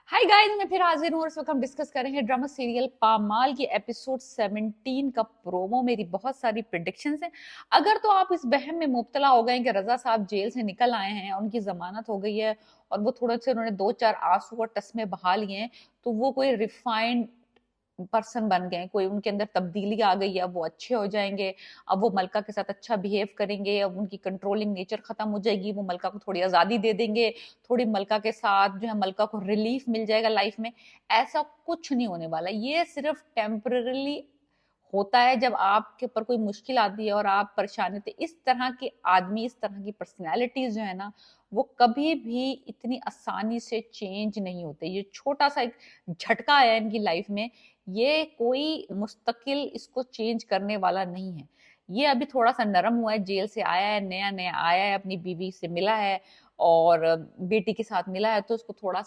Hi guys, मैं फिर हाजिर हूँ और इस वक्त हम डिस्कस करेंगे ड्रामा सीरियल पामाल की एपिसोड 17 का प्रोमो। मेरी बहुत सारी प्रिडिक्शंस हैं। अगर तो आप इस वहम में मुब्तला हो गए कि रजा साहब जेल से निकल आए हैं, उनकी जमानत हो गई है और वो थोड़े से उन्होंने दो चार आंसू और टस्मे बहा लिए हैं, तो वो कोई रिफाइंड पर्सन बन गए, कोई उनके अंदर तब्दीली आ गई है, अब वो अच्छे हो जाएंगे, अब वो मलका के साथ अच्छा बिहेव करेंगे, अब उनकी कंट्रोलिंग नेचर खत्म हो जाएगी, वो मलका को थोड़ी आजादी दे देंगे, थोड़ी मलका के साथ जो है मलका को रिलीफ मिल जाएगा लाइफ में। ऐसा कुछ नहीं होने वाला। ये सिर्फ टेम्पररी होता है जब आपके ऊपर कोई मुश्किल आती है और आप परेशान होते। इस तरह के आदमी, इस तरह की पर्सनैलिटीज जो है ना, वो कभी भी इतनी आसानी से चेंज नहीं होते। ये छोटा सा एक झटका आया इनकी लाइफ में, ये कोई मुस्तकिल इसको चेंज करने वाला नहीं है। ये अभी थोड़ा सा नरम हुआ है, जेल से आया है, नया नया आया है, अपनी बीवी से मिला है और बेटी के साथ मिला है, तो उसको थोड़ा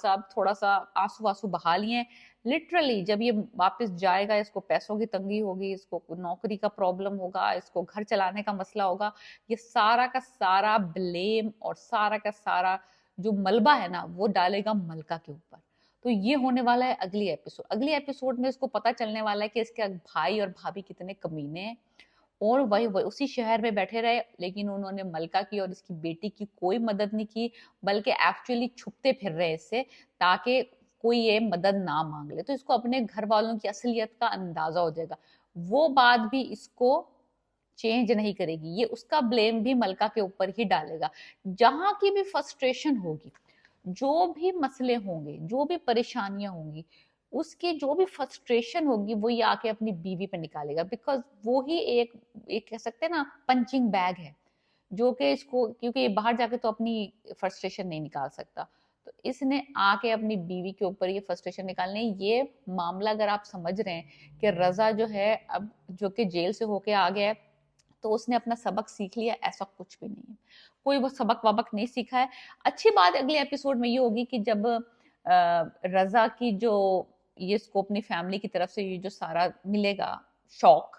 सा आंसू आंसू बहा लिए हैं। लिटरली जब ये वापस जाएगा, इसको पैसों की तंगी होगी, इसको नौकरी का प्रॉब्लम होगा, इसको घर चलाने का मसला होगा, ये सारा का सारा ब्लेम और सारा का सारा जो मलबा है ना, वो डालेगा मलका के ऊपर। तो ये होने वाला है अगली एपिसोड। अगली एपिसोड में इसको पता चलने वाला है कि इसके भाई और भाभी कितने कमीने हैं, और वही उसी शहर में बैठे रहे, लेकिन उन्होंने मलका की और इसकी बेटी की कोई मदद नहीं की, बल्कि एक्चुअली छुपते फिर रहे इससे, ताकि कोई ये मदद ना मांग ले, तो इसको अपने घर वालों की असलियत का अंदाजा हो जाएगा। वो बात भी इसको चेंज नहीं करेगी, ये उसका ब्लेम भी मलका के ऊपर ही डालेगा। जहां की भी फ्रस्ट्रेशन होगी, जो भी मसले होंगे, जो भी परेशानियां होंगी, उसकी जो भी फ्रस्ट्रेशन होगी, वो ये आके अपनी बीवी पे निकालेगा। बिकॉज वो ही एक कह सकते हैं ना, पंचिंग बैग है, जो कि इसको, क्योंकि ये बाहर जाके तो अपनी फ्रस्ट्रेशन नहीं निकाल सकता, तो इसने आके अपनी बीवी के ऊपर ये फ्रस्ट्रेशन निकालने। ये मामला अगर आप समझ रहे हैं कि रजा जो है अब, जो कि जेल से होके आ गया है, तो उसने अपना सबक सीख लिया, ऐसा कुछ भी नहीं है। कोई वो सबक वबक नहीं सीखा है। अच्छी बात अगले एपिसोड में ये होगी कि जब रजा की जो, ये इसको अपनी फैमिली की तरफ से ये जो सारा मिलेगा शौक,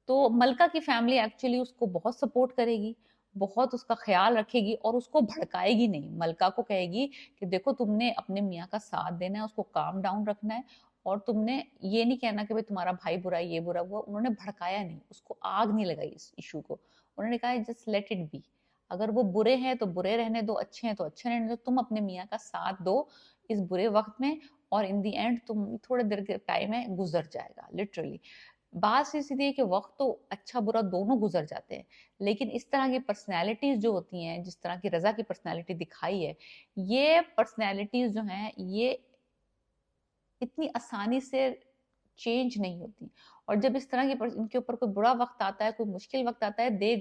तो मलका की फैमिली एक्चुअली उसको बहुत सपोर्ट करेगी, बहुत उसका ख्याल रखेगी और उसको भड़काएगी नहीं। मलका को कहेगी कि देखो, तुमने अपने मियाँ का साथ देना है, उसको काम डाउन रखना है, और तुमने ये नहीं कहना कि भाई तुम्हारा भाई बुरा है, ये बुरा हुआ। उन्होंने भड़काया नहीं, उसको आग नहीं लगाई इस इशू को। उन्होंने कहा जस्ट लेट इट बी, अगर वो बुरे हैं तो बुरे रहने दो, अच्छे हैं तो अच्छे रहने दो, तुम अपने मियाँ का साथ दो इस बुरे वक्त में, और इन दी एंड तुम थोड़े देर के टाइम में गुजर जाएगा। लिटरली बात सीधी है कि वक्त तो अच्छा बुरा दोनों गुजर जाते हैं, लेकिन इस तरह की पर्सनैलिटीज जो होती हैं, जिस तरह की रजा की पर्सनैलिटी दिखाई है, ये पर्सनैलिटीज जो हैं, ये इतनी आसानी से चेंज नहीं होती। और जब इस तरह की इनके ऊपर कोई बुरा वक्त आता है, कोई मुश्किल वक्त आता है, they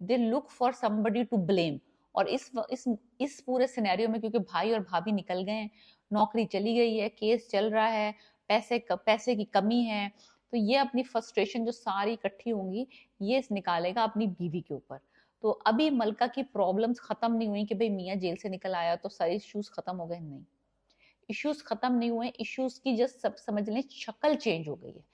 they look for somebody to blame. और इस पूरे सिनेरियो में, क्योंकि भाई और भाभी निकल गए हैं, नौकरी चली गई है, केस चल रहा है, पैसे की कमी है, तो ये अपनी फ्रस्ट्रेशन जो सारी इकट्ठी होंगी, ये निकालेगा अपनी बीवी के ऊपर। तो अभी मलका की प्रॉब्लम्स खत्म नहीं हुई कि भाई मियाँ जेल से निकल आया तो सारे इश्यूज खत्म हो गए, नहीं, इश्यूज खत्म नहीं हुए। इश्यूज की जस्ट सब समझ लें शक्ल चेंज हो गई है।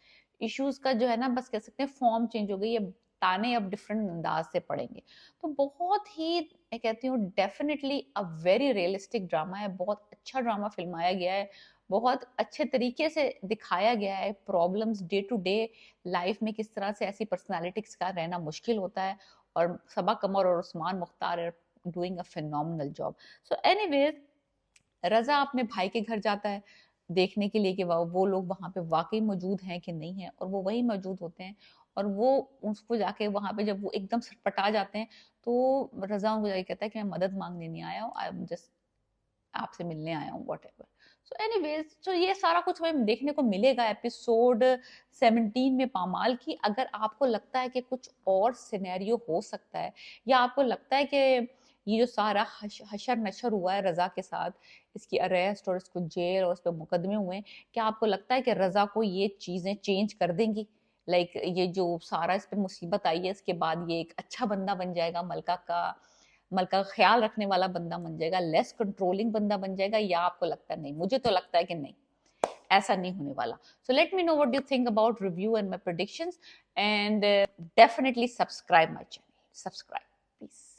इश्यूज का जो है ना, बस कह सकते हैं फॉर्म चेंज हो गई है, ताने अब डिफरेंट अंदाज से पड़ेंगे। तो बहुत ही, मैं कहती हूँ, definitely a very realistic drama है, बहुत अच्छा ड्रामा फिल्माया गया है, बहुत अच्छे तरीके से दिखाया गया है problems day to day life में, किस तरह से ऐसी पर्सनालिटीज का रहना मुश्किल होता है। और सबा कमर और Usman Mukhtar doing a phenomenal job. So anyways, Raza अपने भाई के घर जाता है देखने के लिए कि वो लोग वहां पे वाकई मौजूद हैं कि नहीं है, और वो वही मौजूद होते हैं। और वो उसको जाके वहां पे जब वो एकदम सटपटा जाते हैं, तो रजा उनको जाके कहता है कि मैं मदद मांगने नहीं आया हूँ, आई एम जस्ट आपसे मिलने आया हूँ, वॉट एवर। सो एनीवेज, तो ये सारा कुछ हमें देखने को मिलेगा एपिसोड 17 में पामाल की। अगर आपको लगता है कि कुछ और सिनेरियो हो सकता है, या आपको लगता है कि ये जो सारा हशर नशर हुआ है रजा के साथ, इसकी अरेस्ट और इसको जेल और उस पर मुकदमे हुए हैं, क्या आपको लगता है कि रजा को ये चीजें चेंज कर देंगी? लाइक ये जो सारा इस पर मुसीबत आई है, इसके बाद ये एक अच्छा बंदा बन जाएगा, मलका का ख्याल रखने वाला बंदा बन जाएगा, लेस कंट्रोलिंग बंदा बन जाएगा? या आपको लगता है नहीं? मुझे तो लगता है कि नहीं, ऐसा नहीं होने वाला। So let me know what you think about review and my predictions, and definitely subscribe my channel, subscribe please.